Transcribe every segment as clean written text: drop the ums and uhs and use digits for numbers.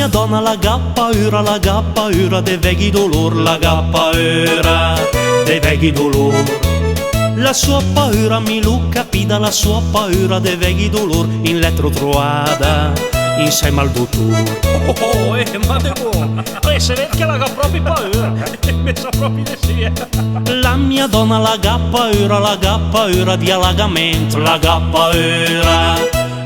mia donna la gappaura de veghi dolor, la gappaura de veghi dolor. La sua paura mi lu capida, la sua paura de veghi dolor in letto trovata insieme al dottore. Ma te buono, se vedi che la ga proprio paura, mi sa proprio di sì. La mia donna la gappaura di allagamento, la gappaura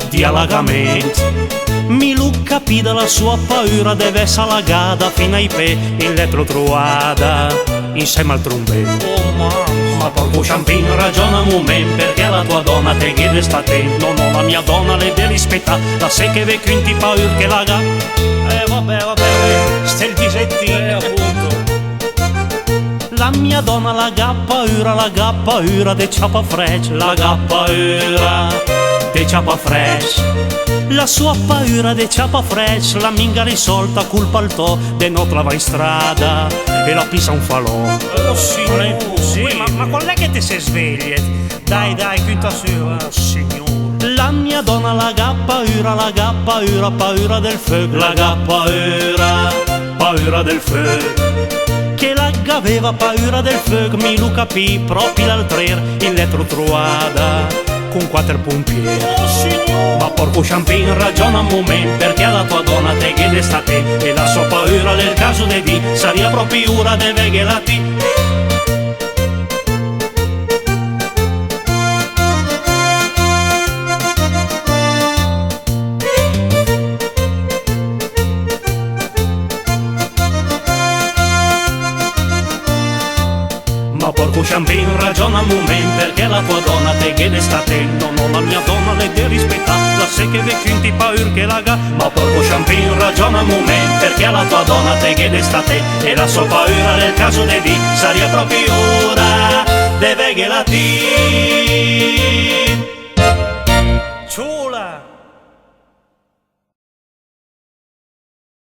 di allagamento. Mi lu capida, la sua paura deve essere allagata fino ai piedi in letto trovata insieme al trombetto. Oh mamma. Ma porco Ciampino ragiona un momento, perché la tua donna te chiede sta attento. No, la mia donna le deve rispettare, la sai che vecchio in ti paura che la ga. Vabbè, stai il disettino appunto. La mia donna la gappaura de ciapa fresh, la gappaura de ciapa fresh. La sua paura de ciapa fresh la minga risolta colpa al to de non trova in strada e la pisa un falò. Oh signore, ma qual è che ti sei svegli? Dai, quinta su. Oh signore. La mia donna la gappaura, paura del fuoco, la gappaura, paura del fuoco. Che la aveva paura del fuoco, mi lo capì proprio l'altro in letto trovata con quattro pompieri. Oh signore. Ma porco Ciampino ragiona un momento, perché la tua donna te chiede sta te e la sua paura nel caso de di saria proprio ora de veghe la ti. Ma porco Ciampino ragiona un momento, perché la tua donna te chiede sta attento. No, la mia donna le deve rispettare, la sai che vecchio in ti paura che la ga. Ma porco Ciampino ragiona un momento, perché la tua donna te chiede sta te e la sua paura nel caso de di saria proprio ora de veghe la ti.